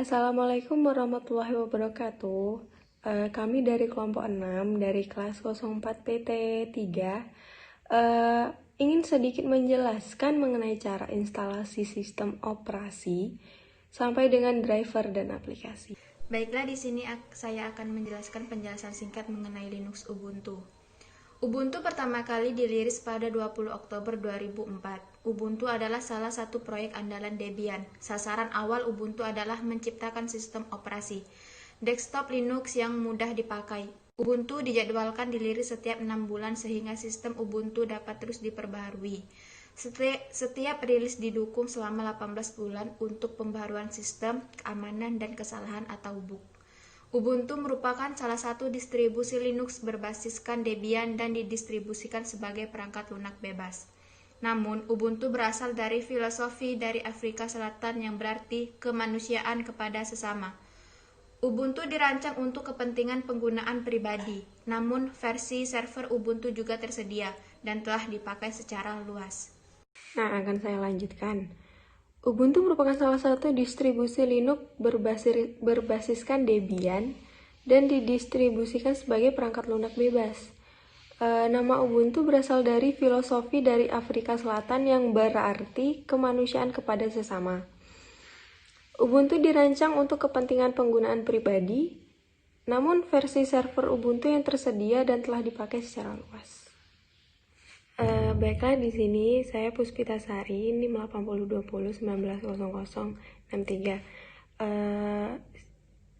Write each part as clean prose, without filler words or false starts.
Assalamualaikum warahmatullahi wabarakatuh. Kami dari kelompok 6 dari kelas 04 PT 3 ingin sedikit menjelaskan mengenai cara instalasi sistem operasi sampai dengan driver dan aplikasi. Baiklah, di sini saya akan menjelaskan penjelasan singkat mengenai Linux Ubuntu. Ubuntu pertama kali dirilis pada 20 Oktober 2004. Ubuntu adalah salah satu proyek andalan Debian. Sasaran awal Ubuntu adalah menciptakan sistem operasi desktop Linux yang mudah dipakai. Ubuntu dijadwalkan dirilis setiap 6 bulan sehingga sistem Ubuntu dapat terus diperbaharui. Setiap rilis didukung selama 18 bulan untuk pembaharuan sistem, keamanan, dan kesalahan atau bug. Ubuntu merupakan salah satu distribusi Linux berbasiskan Debian dan didistribusikan sebagai perangkat lunak bebas. Namun, Ubuntu berasal dari filosofi dari Afrika Selatan yang berarti kemanusiaan kepada sesama. Ubuntu dirancang untuk kepentingan penggunaan pribadi, namun versi server Ubuntu juga tersedia dan telah dipakai secara luas. Nah, akan saya lanjutkan. Ubuntu merupakan salah satu distribusi Linux berbasiskan Debian dan didistribusikan sebagai perangkat lunak bebas. Nama Ubuntu berasal dari filosofi dari Afrika Selatan yang berarti kemanusiaan kepada sesama. Ubuntu dirancang untuk kepentingan penggunaan pribadi, namun versi server Ubuntu yang tersedia dan telah dipakai secara luas. Baiklah, di sini saya Puspitasari, NIM 8020190063,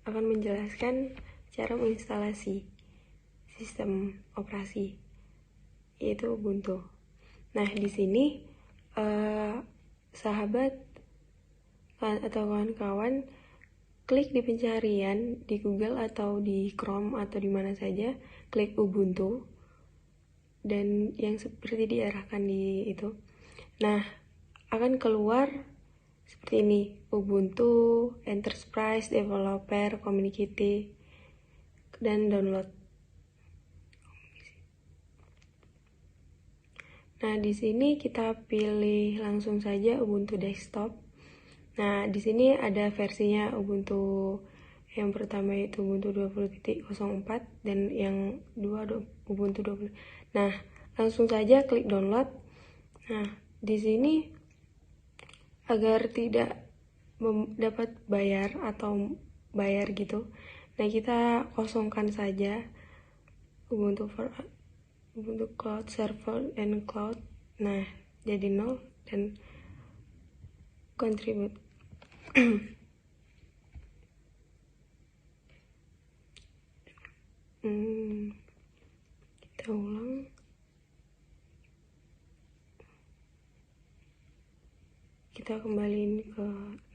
akan menjelaskan cara menginstalasi sistem operasi, yaitu Ubuntu. Nah, di sini sahabat atau kawan-kawan klik di pencarian di Google atau di Chrome atau di mana saja, klik Ubuntu dan yang seperti diarahkan di itu. Nah, akan keluar seperti ini: Ubuntu, Enterprise, Developer, Community, dan download. Nah, di sini kita pilih langsung saja Ubuntu desktop. Nah, di sini ada versinya Ubuntu. Yang pertama itu Ubuntu 20.04 dan yang dua Ubuntu 20. Nah, langsung saja klik download. Nah, di sini agar tidak dapat bayar atau bayar gitu, nah kita kosongkan saja Ubuntu Cloud Server and Cloud. Nah, jadi 0 dan contribute. Kita ulang. Kita kembaliin ke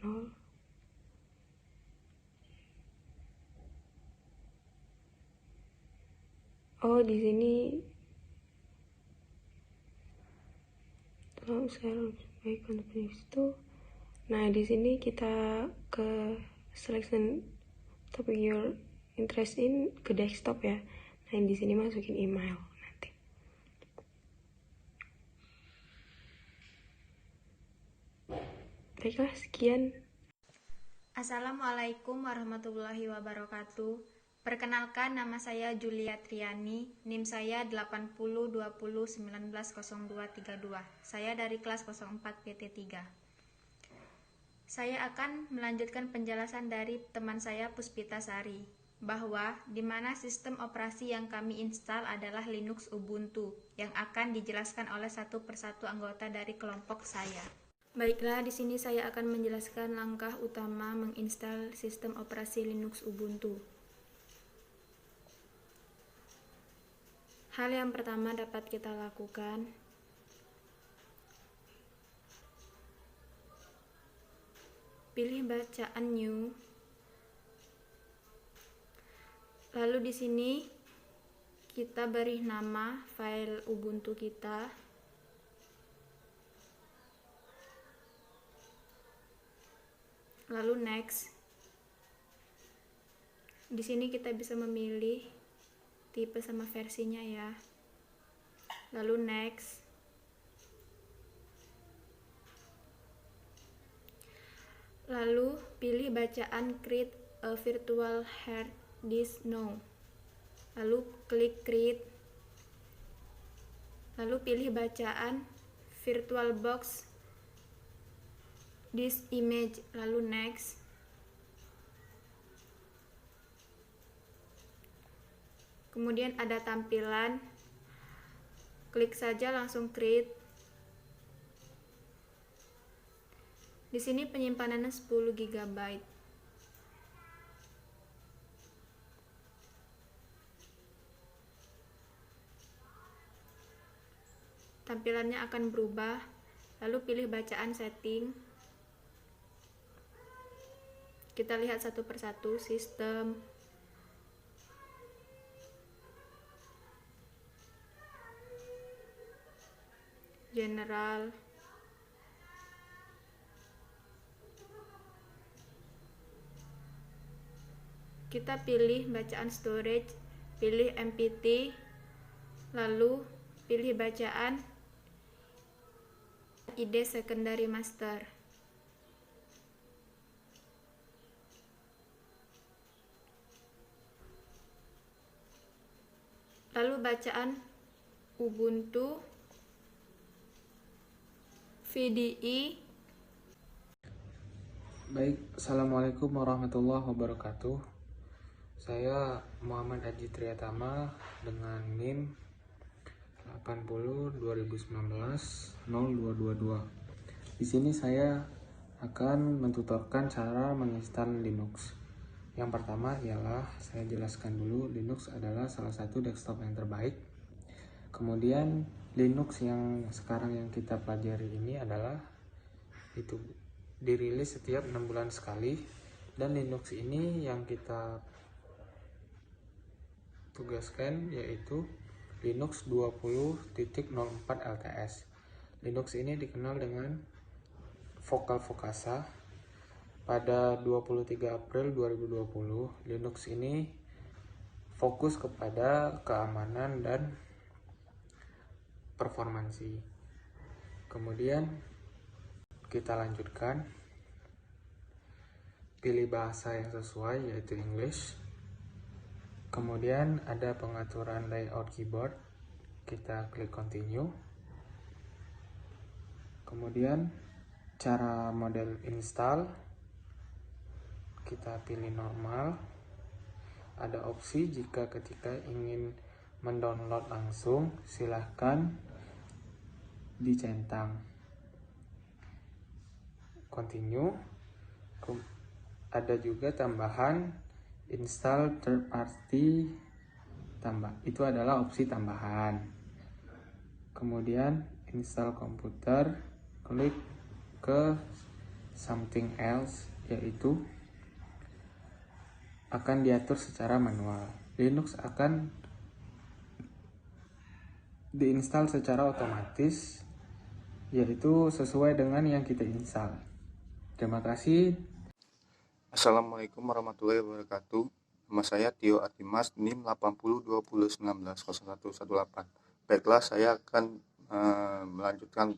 0. Oh, di sini kalau saya baik untuk itu. Nah, di sini kita ke selection topic your interest in ke desktop ya. Nah, di sini masukin email nanti. Baiklah, sekian. Assalamualaikum warahmatullahi wabarakatuh. Perkenalkan, nama saya Julia Triani, NIM saya 8020190232. Saya dari kelas 04 PT 3. Saya akan melanjutkan penjelasan dari teman saya Puspitasari, bahwa di mana sistem operasi yang kami install adalah Linux Ubuntu, yang akan dijelaskan oleh satu persatu anggota dari kelompok saya. Baiklah, di sini saya akan menjelaskan langkah utama menginstal sistem operasi Linux Ubuntu. Hal yang pertama dapat kita lakukan, pilih bacaan new. Lalu di sini kita beri nama file Ubuntu kita. Lalu next. Di sini kita bisa memilih tipe sama versinya ya. Lalu next. Lalu pilih bacaan create a virtual hard disk now. Lalu klik create. Lalu pilih bacaan VirtualBox disk image, lalu next. Kemudian ada tampilan, klik saja langsung create. Di sini penyimpanannya 10 GB. Tampilannya akan berubah, lalu pilih bacaan setting. Kita lihat satu persatu, sistem, general, kita pilih bacaan storage, pilih MPT, lalu pilih bacaan ID secondary master. Lalu bacaan Ubuntu VDE. Baik, Assalamualaikum warahmatullahi wabarakatuh. Saya Muhammad Aji Triyatama dengan NIM 80 2019 0222. Di sini saya akan mentutorkan cara menginstal Linux. Yang pertama ialah saya jelaskan dulu, Linux adalah salah satu desktop yang terbaik. Kemudian Linux yang sekarang yang kita pelajari ini adalah itu dirilis setiap 6 bulan sekali, dan Linux ini yang kita tugaskan yaitu Linux 20.04 LTS. Linux ini dikenal dengan vokal Vokasa. Pada 23 April 2020, Linux ini fokus kepada keamanan dan performansi. Kemudian kita lanjutkan, pilih bahasa yang sesuai yaitu English. Kemudian ada pengaturan layout keyboard, kita klik continue. Kemudian cara model install, kita pilih normal. Ada opsi jika ketika ingin mendownload langsung, silahkan dicentang. Continue. Ada juga tambahan install third party tambah. Itu adalah opsi tambahan. Kemudian install komputer, klik ke something else, yaitu akan diatur secara manual. Linux akan diinstal secara otomatis, yaitu sesuai dengan yang kita install. Terima kasih. Assalamualaikum warahmatullahi wabarakatuh. Nama saya Tio Artimas, NIM 80 20 19 0118. Baiklah, saya akan melanjutkan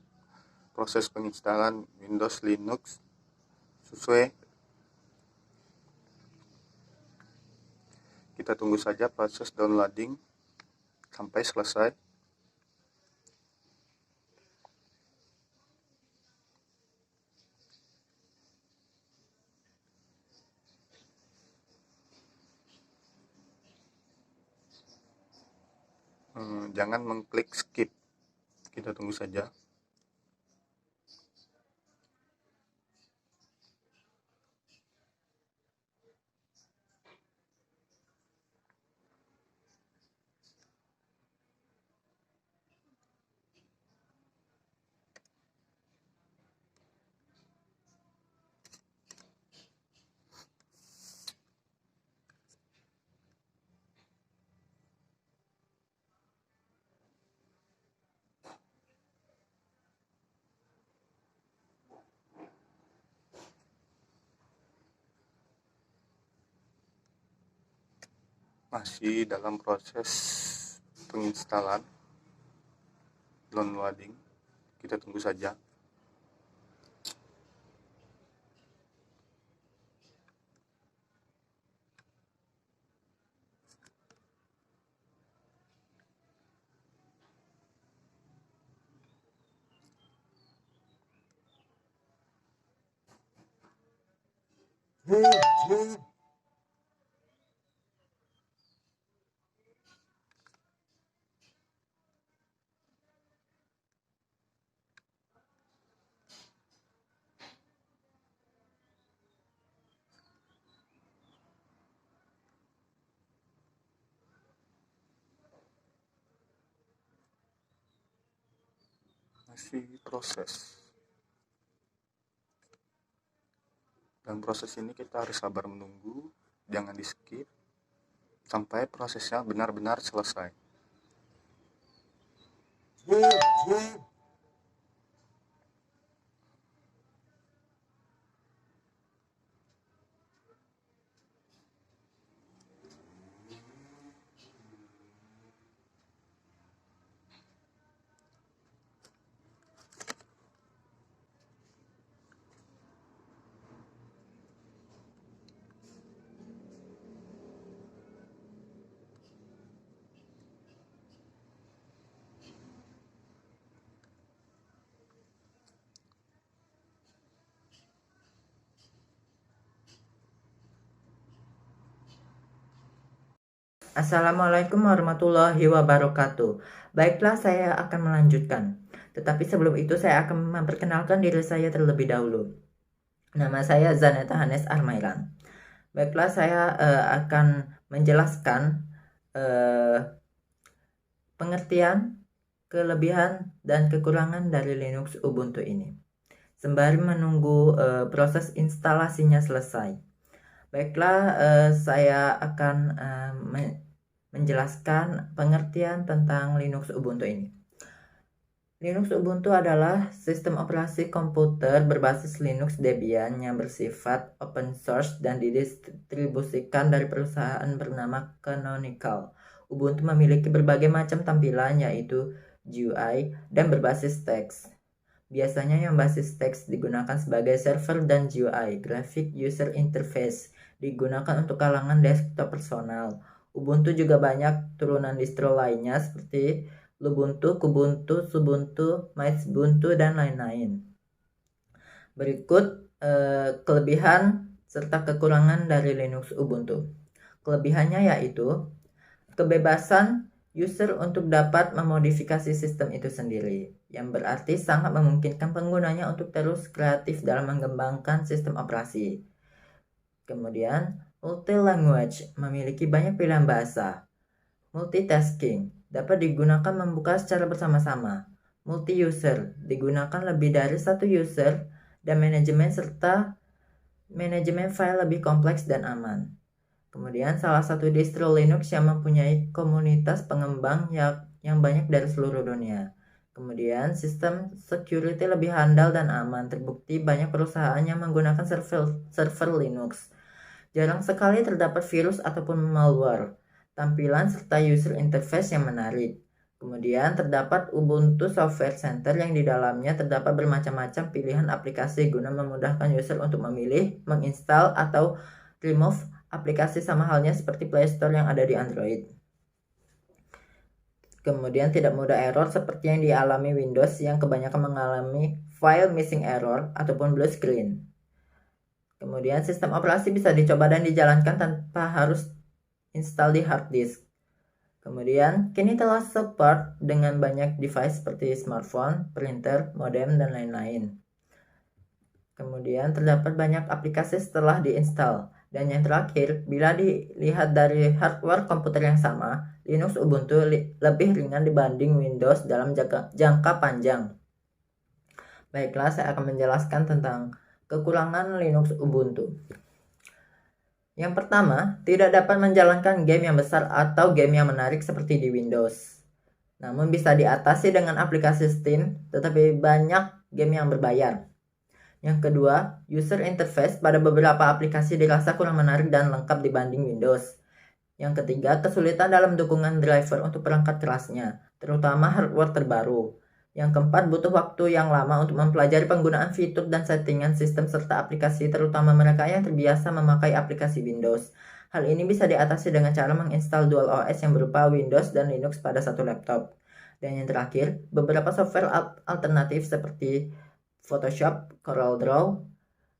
proses penginstalan Windows Linux sesuai. Kita tunggu saja proses downloading sampai selesai. Jangan mengklik skip, kita tunggu saja. Masih dalam proses penginstalan downloading, kita tunggu saja. Masih proses. Dan proses ini kita harus sabar menunggu, jangan di skip sampai prosesnya benar-benar selesai. Assalamualaikum warahmatullahi wabarakatuh. Baiklah, saya akan melanjutkan. Tetapi sebelum itu saya akan memperkenalkan diri saya terlebih dahulu. Nama saya Zaneta Hanes Armairan. Baiklah, saya akan menjelaskan pengertian, kelebihan, dan kekurangan dari Linux Ubuntu ini, sembari menunggu proses instalasinya selesai. Baiklah, saya akan menjelaskan pengertian tentang Linux Ubuntu ini. Linux Ubuntu adalah sistem operasi komputer berbasis Linux Debian yang bersifat open source dan didistribusikan dari perusahaan bernama Canonical. Ubuntu memiliki berbagai macam tampilan, yaitu GUI dan berbasis teks. Biasanya yang basis teks digunakan sebagai server dan GUI, Graphic User Interface, digunakan untuk kalangan desktop personal. Ubuntu juga banyak turunan distro lainnya seperti Lubuntu, Kubuntu, Subuntu, Maizubuntu, dan lain-lain. Berikut kelebihan serta kekurangan dari Linux Ubuntu. Kelebihannya yaitu kebebasan user untuk dapat memodifikasi sistem itu sendiri, yang berarti sangat memungkinkan penggunanya untuk terus kreatif dalam mengembangkan sistem operasi. Kemudian, multi-language, memiliki banyak pilihan bahasa. Multitasking, dapat digunakan membuka secara bersama-sama. Multi-user, digunakan lebih dari satu user, dan manajemen serta manajemen file lebih kompleks dan aman. Kemudian, salah satu distro Linux yang mempunyai komunitas pengembang yang banyak dari seluruh dunia. Kemudian, sistem security lebih handal dan aman. Terbukti banyak perusahaan yang menggunakan server Linux. Jarang sekali terdapat virus ataupun malware. Tampilan serta user interface yang menarik. Kemudian, terdapat Ubuntu Software Center yang di dalamnya terdapat bermacam-macam pilihan aplikasi guna memudahkan user untuk memilih, menginstal, atau remove aplikasi, sama halnya seperti Play Store yang ada di Android. Kemudian tidak mudah error seperti yang dialami Windows yang kebanyakan mengalami file missing error ataupun blue screen. Kemudian sistem operasi bisa dicoba dan dijalankan tanpa harus install di hard disk. Kemudian kini telah support dengan banyak device seperti smartphone, printer, modem, dan lain-lain. Kemudian terdapat banyak aplikasi setelah diinstal. Dan yang terakhir, bila dilihat dari hardware komputer yang sama, Linux Ubuntu lebih ringan dibanding Windows dalam jangka panjang. Baiklah, saya akan menjelaskan tentang kekurangan Linux Ubuntu. Yang pertama, tidak dapat menjalankan game yang besar atau game yang menarik seperti di Windows. Namun bisa diatasi dengan aplikasi Steam, tetapi banyak game yang berbayar. Yang kedua, user interface pada beberapa aplikasi dirasa kurang menarik dan lengkap dibanding Windows. Yang ketiga, kesulitan dalam dukungan driver untuk perangkat kerasnya, terutama hardware terbaru. Yang keempat, butuh waktu yang lama untuk mempelajari penggunaan fitur dan settingan sistem serta aplikasi, terutama mereka yang terbiasa memakai aplikasi Windows. Hal ini bisa diatasi dengan cara menginstal dual OS yang berupa Windows dan Linux pada satu laptop. Dan yang terakhir, beberapa software alternatif seperti Photoshop, CorelDRAW,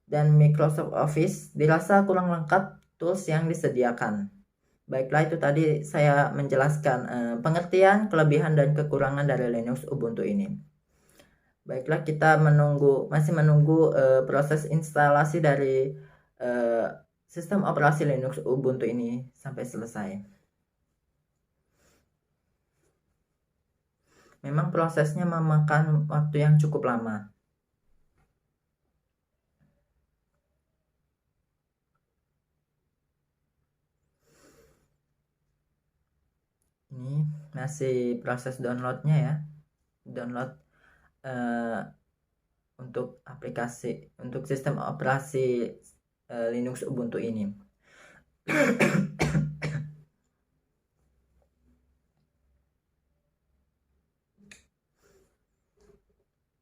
dan Microsoft Office dirasa kurang lengkap tools yang disediakan. Baiklah, itu tadi saya menjelaskan pengertian, kelebihan, dan kekurangan dari Linux Ubuntu ini. Baiklah, kita masih menunggu proses instalasi dari sistem operasi Linux Ubuntu ini sampai selesai. Memang prosesnya memakan waktu yang cukup lama. Ini masih proses downloadnya ya. Download untuk aplikasi, untuk sistem operasi Linux Ubuntu ini.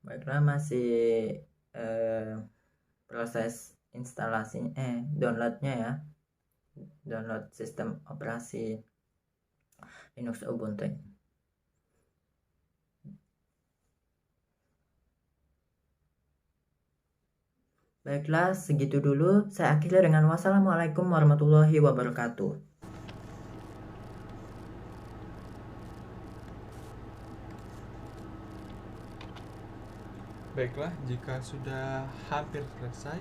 Baiklah, masih proses instalasi downloadnya ya, download sistem operasi Linux Ubuntu. Baiklah, segitu dulu. Saya akhiri dengan wassalamualaikum warahmatullahi wabarakatuh. Baiklah, jika sudah hampir selesai,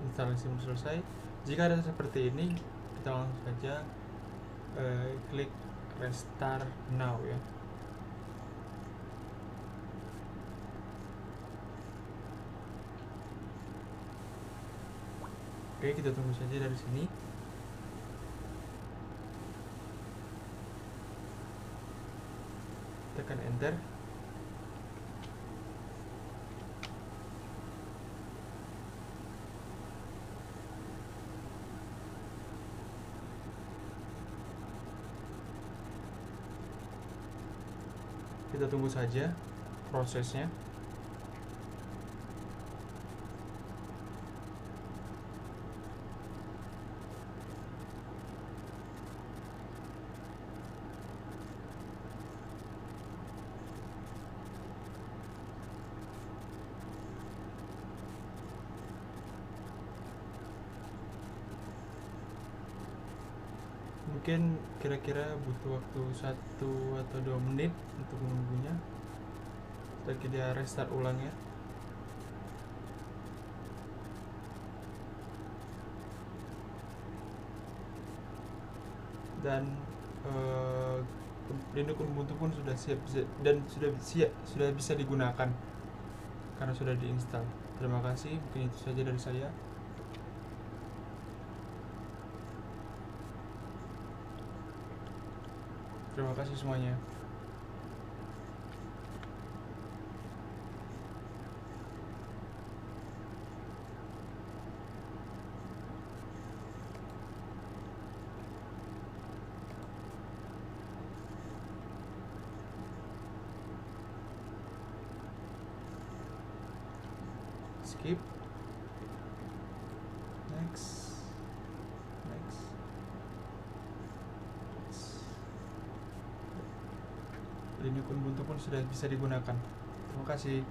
instalasi selesai. Jika ada seperti ini, kita langsung saja klik restart now ya. Oke, kita tunggu saja dari sini. Tekan enter. Kita tunggu saja prosesnya. Mungkin kira-kira butuh waktu 1 atau 2 menit untuk menunggunya. Kita restart ulang ya. Dan Linux Ubuntu pun sudah siap dan sudah bisa digunakan karena sudah diinstal. Terima kasih, mungkin itu saja dari saya. Terima kasih semuanya. Skip. Next. Linux Ubuntu pun sudah bisa digunakan. Terima kasih.